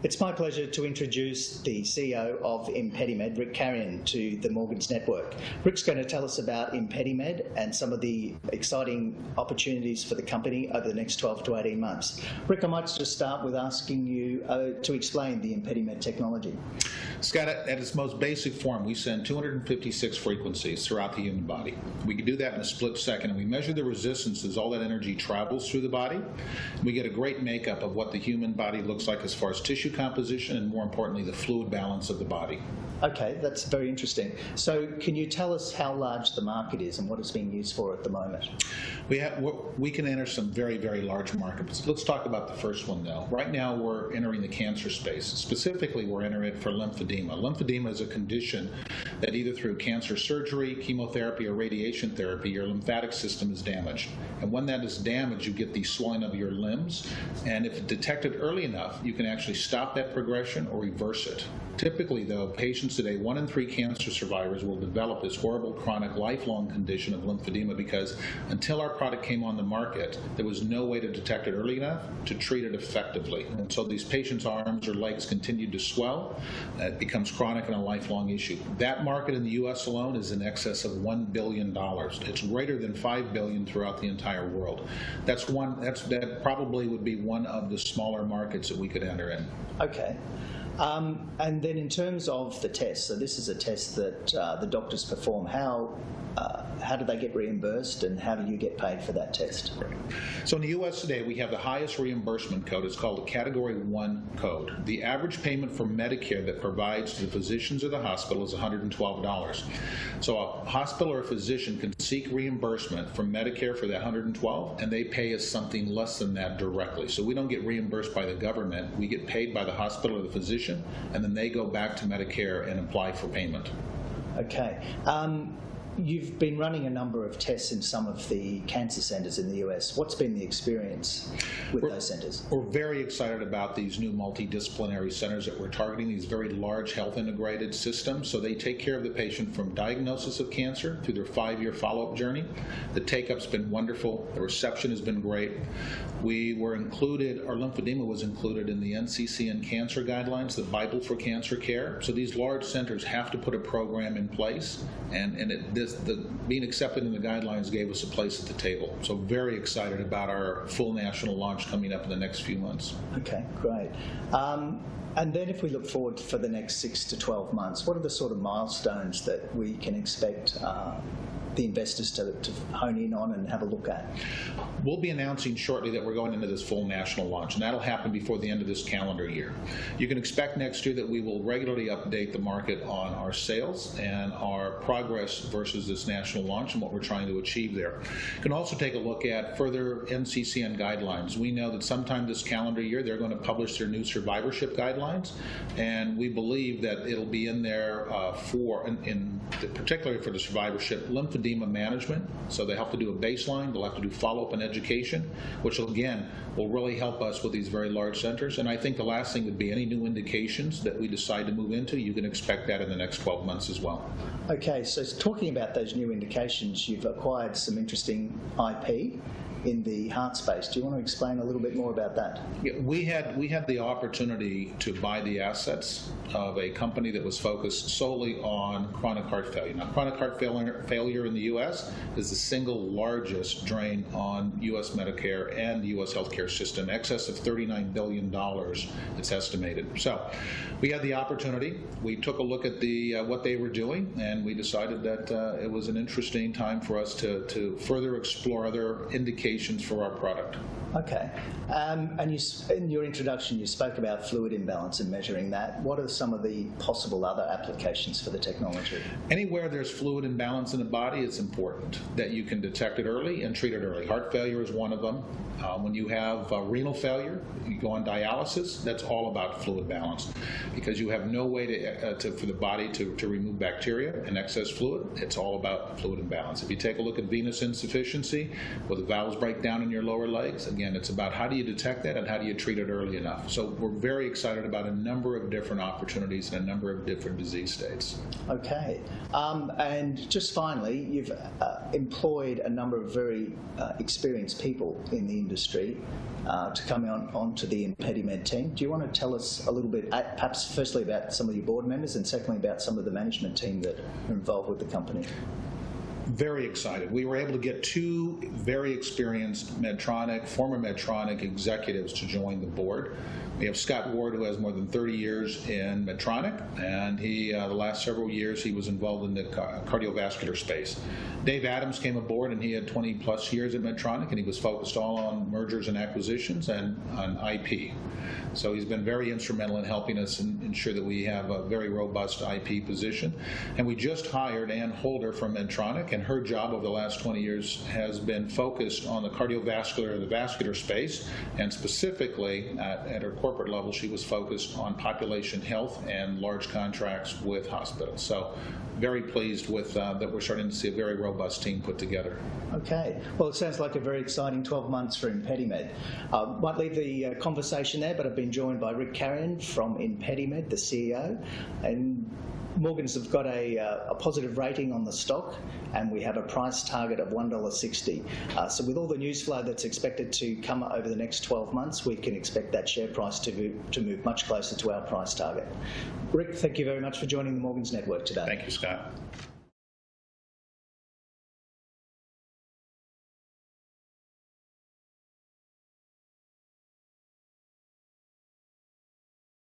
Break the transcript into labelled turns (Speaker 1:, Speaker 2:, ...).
Speaker 1: It's my pleasure to introduce the CEO of Impedimed, Rick Carreon, to the Morgans Network. Rick's going to tell us about Impedimed and some of the exciting opportunities for the company over the next 12 to 18 months. Rick, I might just start with asking you to explain the Impedimed technology.
Speaker 2: Scott, at its most basic form, we send 256 frequencies throughout the human body. We can do that in a split second, and we measure the resistance as all that energy travels through the body. We get a great makeup of what the human body looks like as far as tissue composition and, more importantly, the fluid balance of the body.
Speaker 1: Okay, that's very interesting. So can you tell us how large the market is and what it's being used for at the moment?
Speaker 2: We can enter some very, very large markets. Let's talk about the first one, though. Right now, we're entering the cancer space. Specifically, we're entering it for lymphedema. Lymphedema is a condition that either through cancer surgery, chemotherapy, or radiation therapy, your lymphatic system is damaged. And when that is damaged, you get the swelling of your limbs. And if detected early enough, you can actually stop that progression or reverse it. Typically, though, patients today, 1 in 3 cancer survivors will develop this horrible, chronic, lifelong condition of lymphedema because until our product came on the market, there was no way to detect it early enough to treat it effectively. And so these patients' arms or legs continued to swell. It becomes chronic and a lifelong issue. That market in the U.S. alone is in excess of $1 billion. It's greater than $5 billion throughout the entire world. That probably would be one of the smaller markets that we could enter in.
Speaker 1: Okay. And then in terms of the test, so this is a test that the doctors perform. How do they get reimbursed and how do you get paid for that test?
Speaker 2: So in the U.S. today, we have the highest reimbursement code. It's called a Category 1 code. The average payment for Medicare that provides to the physicians or the hospital is $112. So a hospital or a physician can seek reimbursement from Medicare for that $112, and they pay us something less than that directly. So we don't get reimbursed by the government. We get paid by the hospital or the physician, and then they go back to Medicare and apply for payment.
Speaker 1: Okay. You've been running a number of tests in some of the cancer centers in the US. What's been the experience with those centers? We're
Speaker 2: very excited about these new multidisciplinary centers that we're targeting, these very large health integrated systems. So they take care of the patient from diagnosis of cancer through their 5-year follow-up journey. The take-up's been wonderful. The reception has been great. We were included, our lymphedema was included in the NCCN cancer guidelines, the Bible for cancer care. So these large centers have to put a program in place, and being accepted in the guidelines gave us a place at the table. So very excited about our full national launch coming up in the next few months.
Speaker 1: Okay, great. And then if we look forward for the next 6 to 12 months, what are the sort of milestones that we can expect the investors to hone in on and have a look at?
Speaker 2: We'll be announcing shortly that we're going into this full national launch, and that'll happen before the end of this calendar year. You can expect next year that we will regularly update the market on our sales and our progress versus this national launch and what we're trying to achieve there. You can also take a look at further NCCN guidelines. We know that sometime this calendar year they're going to publish their new survivorship guidelines, and we believe that it'll be in there particularly for the survivorship, lymphedema management. So they have to do a baseline, they'll have to do follow-up and education, which again will really help us with these very large centers. And I think the last thing would be any new indications that we decide to move into. You can expect that in the next 12 months as well. Okay,
Speaker 1: so talking about those new indications, you've acquired some interesting IP in the heart space. Do you want to explain a little bit more about that?
Speaker 2: Yeah, we had the opportunity to buy the assets of a company that was focused solely on chronic heart failure. Now, chronic heart failure in the U.S. is the single largest drain on U.S. Medicare and the U.S. healthcare system, excess of $39 billion, it's estimated. So we had the opportunity. We took a look at what they were doing, and we decided that it was an interesting time for us to further explore other indications for our product.
Speaker 1: Okay. And in your introduction, you spoke about fluid imbalance and measuring that. What are some of the possible other applications for the technology?
Speaker 2: Anywhere there's fluid imbalance in the body, it's important that you can detect it early and treat it early. Heart failure is one of them. When you have renal failure, you go on dialysis, that's all about fluid balance because you have no way for the body to remove bacteria and excess fluid. It's all about fluid imbalance. If you take a look at venous insufficiency, where the valves break down in your lower legs, again, again, it's about how do you detect that and how do you treat it early enough. So we're very excited about a number of different opportunities and a number of different disease states.
Speaker 1: Okay. And just finally, you've employed a number of very experienced people in the industry to come onto the Impedimed team. Do you want to tell us a little bit, perhaps firstly about some of your board members and secondly about some of the management team that are involved with the company?
Speaker 2: Very excited. We were able to get two very experienced former Medtronic executives to join the board. We have Scott Ward, who has more than 30 years in Medtronic, and he, the last several years, he was involved in the cardiovascular space. Dave Adams came aboard, and he had 20 plus years at Medtronic, and he was focused all on mergers and acquisitions and on IP. So he's been very instrumental in helping us ensure that we have a very robust IP position. And we just hired Ann Holder from Medtronic, and her job over the last 20 years has been focused on the cardiovascular and the vascular space, and specifically at her corporate level, she was focused on population health and large contracts with hospitals. So very pleased with that we're starting to see a very robust team put together.
Speaker 1: Okay. Well, it sounds like a very exciting 12 months for Impedimed. Might leave the conversation there, but I've been joined by Rick Carreon from Impedimed, the CEO. And Morgans have got a positive rating on the stock, and we have a price target of $1.60. So with all the news flow that's expected to come over the next 12 months, we can expect that share price to move much closer to our price target. Rick, thank you very much for joining the Morgans Network today.
Speaker 2: Thank you, Scott.